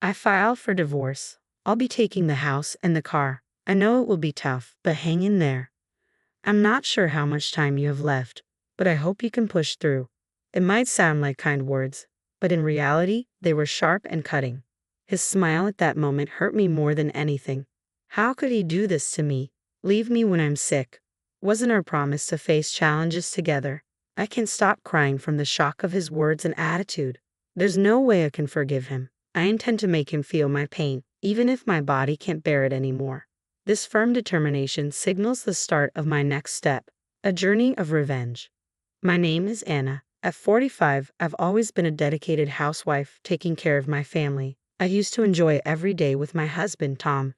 I filed for divorce. I'll be taking the house and the car. I know it will be tough, but hang in there. I'm not sure how much time you have left, but I hope you can push through. It might sound like kind words, but in reality, they were sharp and cutting. His smile at that moment hurt me more than anything. How could he do this to me? Leave me when I'm sick? Wasn't our promise to face challenges together? I can't stop crying from the shock of his words and attitude. There's no way I can forgive him. I intend to make him feel my pain, even if my body can't bear it anymore. This firm determination signals the start of my next step, a journey of revenge. My name is Anna. At 45, I've always been a dedicated housewife taking care of my family. I used to enjoy every day with my husband, Tom,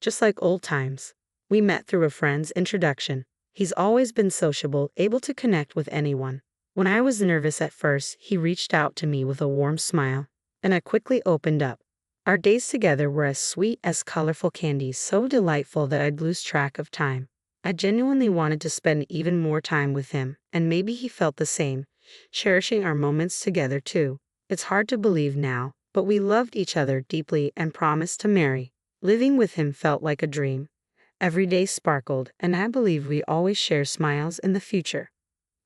just like old times. We met through a friend's introduction. He's always been sociable, able to connect with anyone. When I was nervous at first, he reached out to me with a warm smile, and I quickly opened up. Our days together were as sweet as colorful candies, so delightful that I'd lose track of time. I genuinely wanted to spend even more time with him, and maybe he felt the same, cherishing our moments together too. It's hard to believe now, but we loved each other deeply and promised to marry. Living with him felt like a dream. Every day sparkled, and I believe we always share smiles in the future.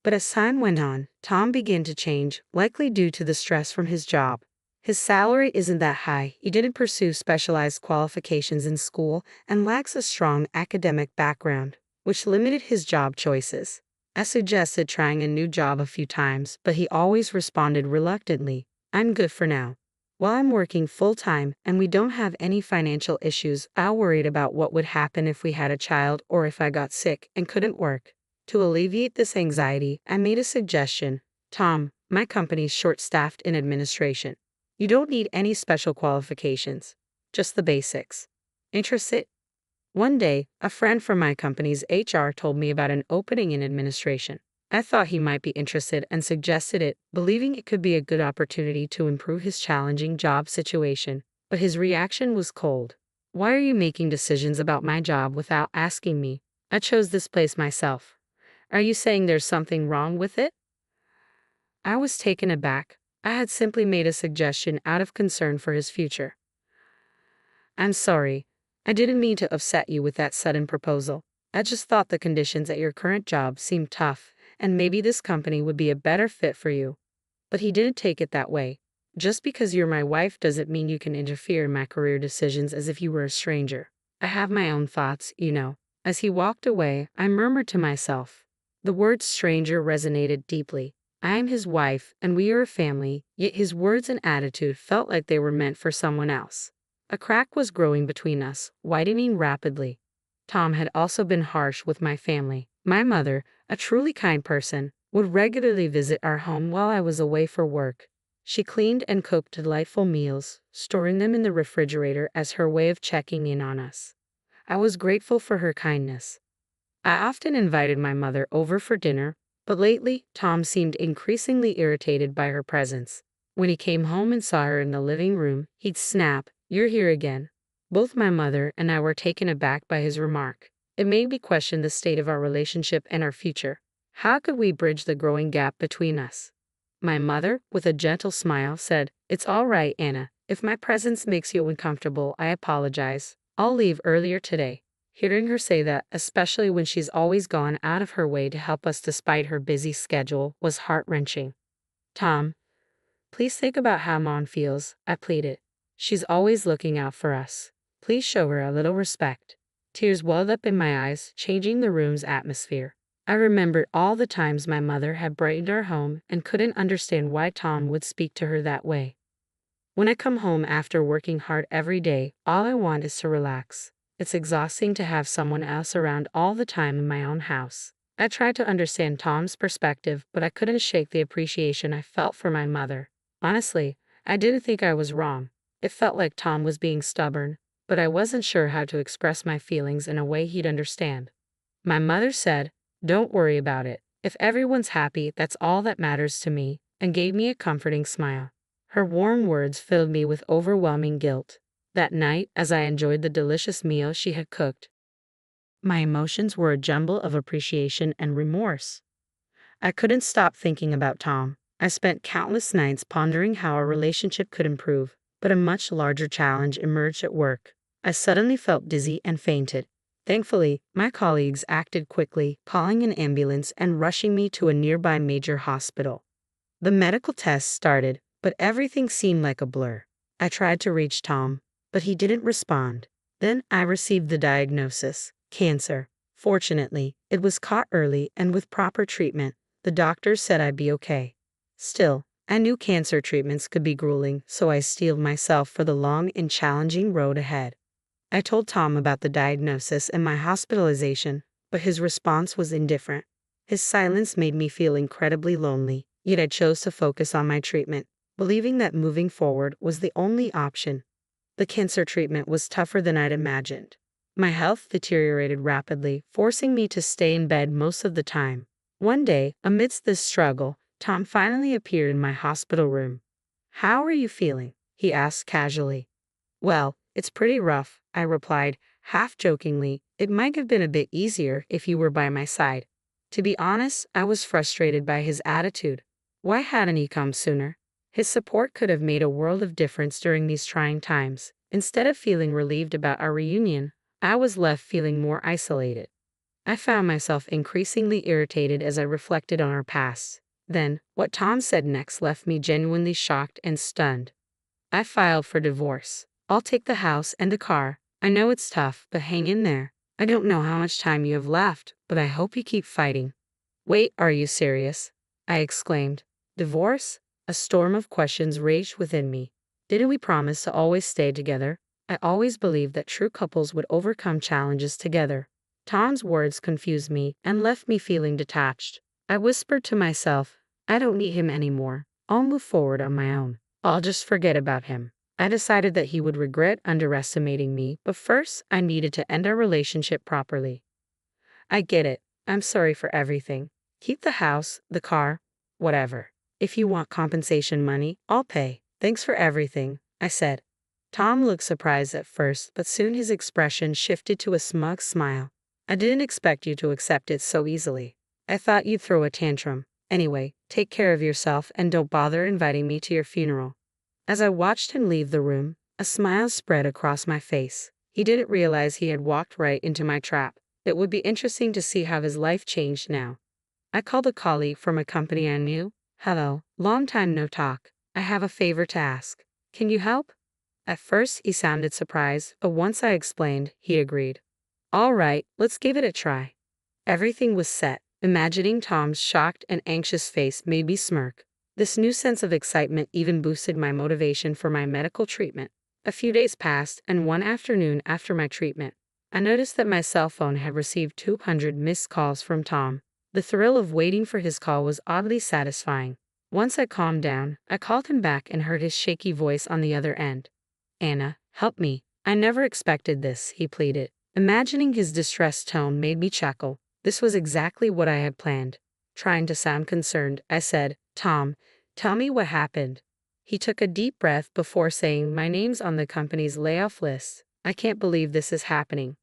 But as time went on, Tom began to change, likely due to the stress from his job. His salary isn't that high, he didn't pursue specialized qualifications in school, and lacks a strong academic background, which limited his job choices. I suggested trying a new job a few times, but he always responded reluctantly, "I'm good for now." While I'm working full-time and we don't have any financial issues, I worried about what would happen if we had a child or if I got sick and couldn't work. To alleviate this anxiety, I made a suggestion. "Tom, my company's short-staffed in administration. You don't need any special qualifications, just the basics. Interested?" One day, a friend from my company's HR told me about an opening in administration. I thought he might be interested and suggested it, believing it could be a good opportunity to improve his challenging job situation. But his reaction was cold. "Why are you making decisions about my job without asking me? I chose this place myself. Are you saying there's something wrong with it?" I was taken aback. I had simply made a suggestion out of concern for his future. "I'm sorry. I didn't mean to upset you with that sudden proposal. I just thought the conditions at your current job seemed tough, and maybe this company would be a better fit for you." But he didn't take it that way. "Just because you're my wife doesn't mean you can interfere in my career decisions as if you were a stranger. I have my own thoughts, you know." As he walked away, I murmured to myself. The word stranger resonated deeply. I am his wife, and we are a family, yet his words and attitude felt like they were meant for someone else. A crack was growing between us, widening rapidly. Tom had also been harsh with my family. My mother, a truly kind person, would regularly visit our home while I was away for work. She cleaned and cooked delightful meals, storing them in the refrigerator as her way of checking in on us. I was grateful for her kindness. I often invited my mother over for dinner, but lately, Tom seemed increasingly irritated by her presence. When he came home and saw her in the living room, he'd snap, "You're here again." Both my mother and I were taken aback by his remark. It made me question the state of our relationship and our future. How could we bridge the growing gap between us? My mother, with a gentle smile, said, "It's all right, Anna. If my presence makes you uncomfortable, I apologize. I'll leave earlier today." Hearing her say that, especially when she's always gone out of her way to help us despite her busy schedule, was heart-wrenching. "Tom, please think about how Mom feels," I pleaded. "She's always looking out for us. Please show her a little respect." Tears welled up in my eyes, changing the room's atmosphere. I remembered all the times my mother had brightened our home and couldn't understand why Tom would speak to her that way. When I come home after working hard every day, all I want is to relax. It's exhausting to have someone else around all the time in my own house. I tried to understand Tom's perspective, but I couldn't shake the appreciation I felt for my mother. Honestly, I didn't think I was wrong. It felt like Tom was being stubborn, but I wasn't sure how to express my feelings in a way he'd understand. My mother said, "Don't worry about it. If everyone's happy, that's all that matters to me," and gave me a comforting smile. Her warm words filled me with overwhelming guilt. That night, as I enjoyed the delicious meal she had cooked, my emotions were a jumble of appreciation and remorse. I couldn't stop thinking about Tom. I spent countless nights pondering how our relationship could improve, but a much larger challenge emerged at work. I suddenly felt dizzy and fainted. Thankfully, my colleagues acted quickly, calling an ambulance and rushing me to a nearby major hospital. The medical tests started, but everything seemed like a blur. I tried to reach Tom, but he didn't respond. Then I received the diagnosis: cancer. Fortunately, it was caught early, and with proper treatment, the doctors said I'd be okay. Still, I knew cancer treatments could be grueling, so I steeled myself for the long and challenging road ahead. I told Tom about the diagnosis and my hospitalization, but his response was indifferent. His silence made me feel incredibly lonely, yet I chose to focus on my treatment, believing that moving forward was the only option. The cancer treatment was tougher than I'd imagined. My health deteriorated rapidly, forcing me to stay in bed most of the time. One day, amidst this struggle, Tom finally appeared in my hospital room. "How are you feeling?" he asked casually. "Well, it's pretty rough," I replied, half jokingly. "It might have been a bit easier if you were by my side." To be honest, I was frustrated by his attitude. Why hadn't he come sooner? His support could have made a world of difference during these trying times. Instead of feeling relieved about our reunion, I was left feeling more isolated. I found myself increasingly irritated as I reflected on our past. Then, what Tom said next left me genuinely shocked and stunned. "I filed for divorce. I'll take the house and the car. I know it's tough, but hang in there. I don't know how much time you have left, but I hope you keep fighting." "Wait, are you serious?" I exclaimed. "Divorce?" A storm of questions raged within me. Didn't we promise to always stay together? I always believed that true couples would overcome challenges together. Tom's words confused me and left me feeling detached. I whispered to myself, "I don't need him anymore. I'll move forward on my own. I'll just forget about him." I decided that he would regret underestimating me, but first I needed to end our relationship properly. "I get it. I'm sorry for everything. Keep the house, the car, whatever. If you want compensation money, I'll pay. Thanks for everything," I said. Tom looked surprised at first, but soon his expression shifted to a smug smile. "I didn't expect you to accept it so easily. I thought you'd throw a tantrum. Anyway, take care of yourself and don't bother inviting me to your funeral." As I watched him leave the room, a smile spread across my face. He didn't realize he had walked right into my trap. It would be interesting to see how his life changed now. I called a colleague from a company I knew. "Hello, long time no talk. I have a favor to ask. Can you help?" At first, he sounded surprised, but once I explained, he agreed. "All right, let's give it a try." Everything was set. Imagining Tom's shocked and anxious face made me smirk. This new sense of excitement even boosted my motivation for my medical treatment. A few days passed, and one afternoon after my treatment, I noticed that my cell phone had received 200 missed calls from Tom. The thrill of waiting for his call was oddly satisfying. Once I calmed down, I called him back and heard his shaky voice on the other end. "Anna, help me. I never expected this," he pleaded. Imagining his distressed tone made me chuckle. This was exactly what I had planned. Trying to sound concerned, I said, "Tom, tell me what happened." He took a deep breath before saying, "My name's on the company's layoff list. I can't believe this is happening."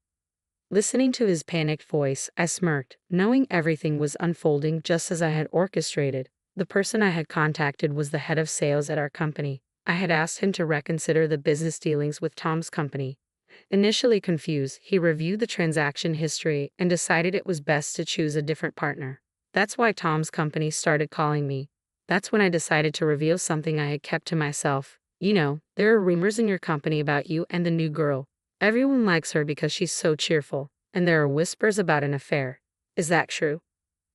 Listening to his panicked voice, I smirked, knowing everything was unfolding just as I had orchestrated. The person I had contacted was the head of sales at our company. I had asked him to reconsider the business dealings with Tom's company. Initially confused, he reviewed the transaction history and decided it was best to choose a different partner. That's why Tom's company started calling me. That's when I decided to reveal something I had kept to myself. "You know, there are rumors in your company about you and the new girl. Everyone likes her because she's so cheerful, and there are whispers about an affair. Is that true?"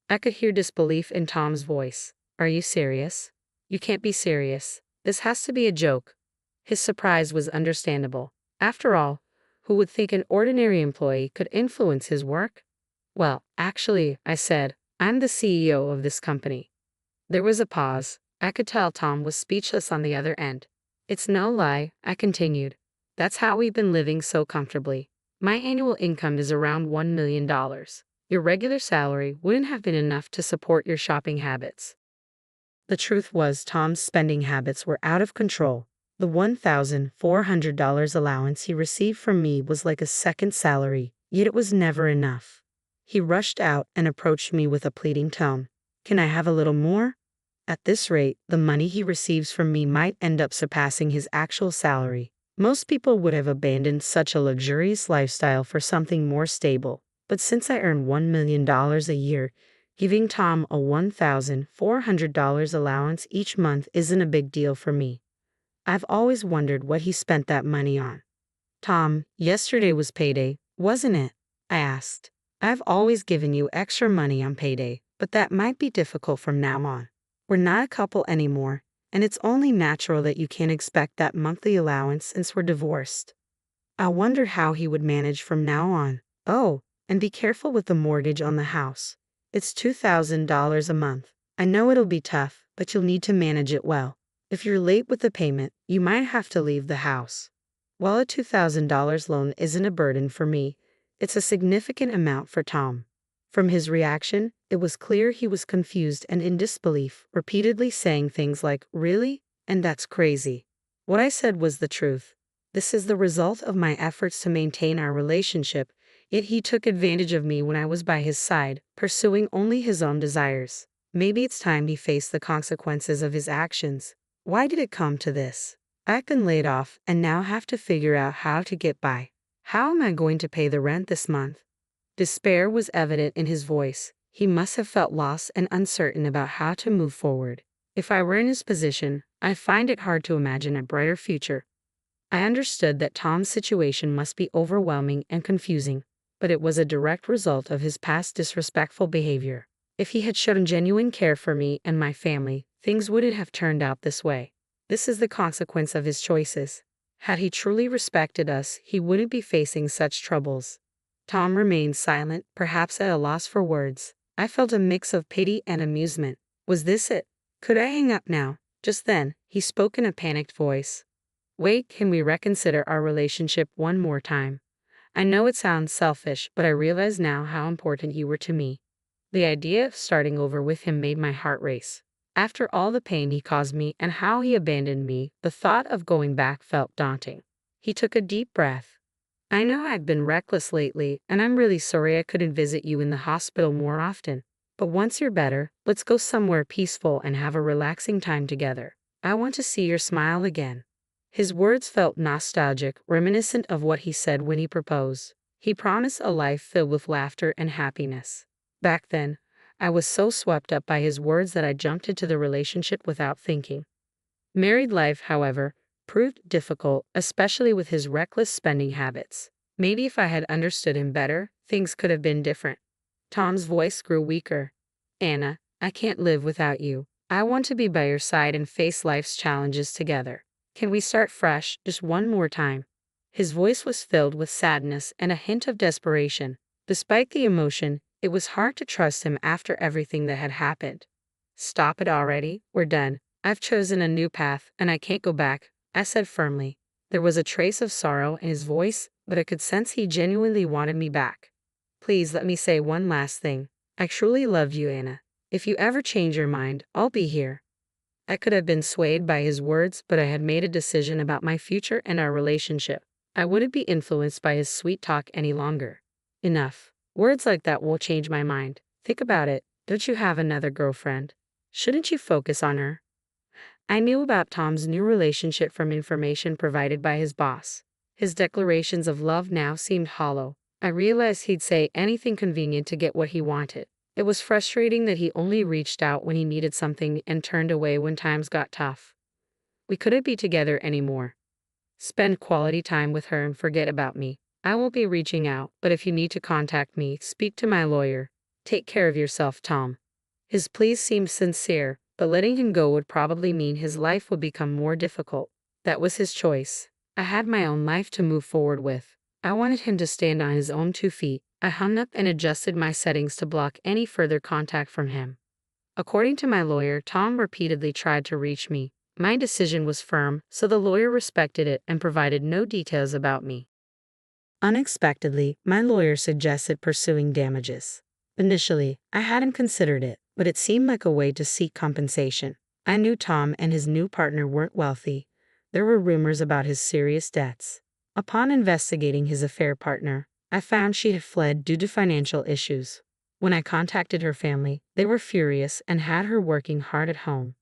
I could hear disbelief in Tom's voice. "Are you serious?" "You can't be serious. This has to be a joke." His surprise was understandable. After all, who would think an ordinary employee could influence his work? "Well, actually," I said, "I'm the CEO of this company." There was a pause. I could tell Tom was speechless on the other end. "It's no lie," I continued. "That's how we've been living so comfortably. My annual income is around $1 million. Your regular salary wouldn't have been enough to support your shopping habits." The truth was, Tom's spending habits were out of control. The $1,400 allowance he received from me was like a second salary, yet it was never enough. He rushed out and approached me with a pleading tone. "Can I have a little more?" At this rate, the money he receives from me might end up surpassing his actual salary. Most people would have abandoned such a luxurious lifestyle for something more stable. But since I earn $1 million a year, giving Tom a $1,400 allowance each month isn't a big deal for me. I've always wondered what he spent that money on. Tom, yesterday was payday, wasn't it? I asked. I've always given you extra money on payday, but that might be difficult from now on. We're not a couple anymore, and it's only natural that you can't expect that monthly allowance since we're divorced. I wondered how he would manage from now on. Oh, and be careful with the mortgage on the house. It's $2,000 a month. I know it'll be tough, but you'll need to manage it well. If you're late with the payment, you might have to leave the house. While a $2,000 loan isn't a burden for me, it's a significant amount for Tom. From his reaction, it was clear he was confused and in disbelief, repeatedly saying things like, "Really? And that's crazy." What I said was the truth. This is the result of my efforts to maintain our relationship, yet he took advantage of me when I was by his side, pursuing only his own desires. Maybe it's time he faced the consequences of his actions. Why did it come to this? I've been laid off and now have to figure out how to get by. How am I going to pay the rent this month? Despair was evident in his voice. He must have felt lost and uncertain about how to move forward. If I were in his position, I find it hard to imagine a brighter future. I understood that Tom's situation must be overwhelming and confusing, but it was a direct result of his past disrespectful behavior. If he had shown genuine care for me and my family, things wouldn't have turned out this way. This is the consequence of his choices. Had he truly respected us, he wouldn't be facing such troubles. Tom remained silent, perhaps at a loss for words. I felt a mix of pity and amusement. Was this it? Could I hang up now? Just then, he spoke in a panicked voice. Wait, can we reconsider our relationship one more time? I know it sounds selfish, but I realize now how important you were to me. The idea of starting over with him made my heart race. After all the pain he caused me and how he abandoned me, the thought of going back felt daunting. He took a deep breath. I know I've been reckless lately, and I'm really sorry I couldn't visit you in the hospital more often. But once you're better, let's go somewhere peaceful and have a relaxing time together. I want to see your smile again. His words felt nostalgic, reminiscent of what he said when he proposed. He promised a life filled with laughter and happiness. Back then, I was so swept up by his words that I jumped into the relationship without thinking. Married life, however, proved difficult, especially with his reckless spending habits. Maybe if I had understood him better, things could have been different. Tom's voice grew weaker. Anna, I can't live without you. I want to be by your side and face life's challenges together. Can we start fresh, just one more time? His voice was filled with sadness and a hint of desperation. Despite the emotion, it was hard to trust him after everything that had happened. Stop it already, we're done. I've chosen a new path, and I can't go back, I said firmly. There was a trace of sorrow in his voice, but I could sense he genuinely wanted me back. Please let me say one last thing. I truly love you, Anna. If you ever change your mind, I'll be here. I could have been swayed by his words, but I had made a decision about my future and our relationship. I wouldn't be influenced by his sweet talk any longer. Enough. Words like that will change my mind. Think about it. Don't you have another girlfriend? Shouldn't you focus on her? I knew about Tom's new relationship from information provided by his boss. His declarations of love now seemed hollow. I realized he'd say anything convenient to get what he wanted. It was frustrating that he only reached out when he needed something and turned away when times got tough. We couldn't be together anymore. Spend quality time with her and forget about me. I won't be reaching out, but if you need to contact me, speak to my lawyer. Take care of yourself, Tom. His pleas seemed sincere, but letting him go would probably mean his life would become more difficult. That was his choice. I had my own life to move forward with. I wanted him to stand on his own 2 feet. I hung up and adjusted my settings to block any further contact from him. According to my lawyer, Tom repeatedly tried to reach me. My decision was firm, so the lawyer respected it and provided no details about me. Unexpectedly, my lawyer suggested pursuing damages. Initially, I hadn't considered it, but it seemed like a way to seek compensation. I knew Tom and his new partner weren't wealthy. There were rumors about his serious debts. Upon investigating his affair partner, I found she had fled due to financial issues. When I contacted her family, they were furious and had her working hard at home.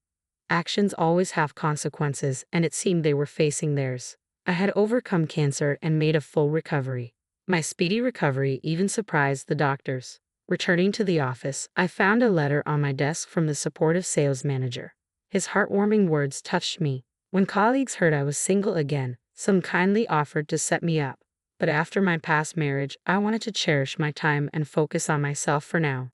Actions always have consequences, and it seemed they were facing theirs. I had overcome cancer and made a full recovery. My speedy recovery even surprised the doctors. Returning to the office, I found a letter on my desk from the supportive sales manager. His heartwarming words touched me. When colleagues heard I was single again, some kindly offered to set me up. But after my past marriage, I wanted to cherish my time and focus on myself for now.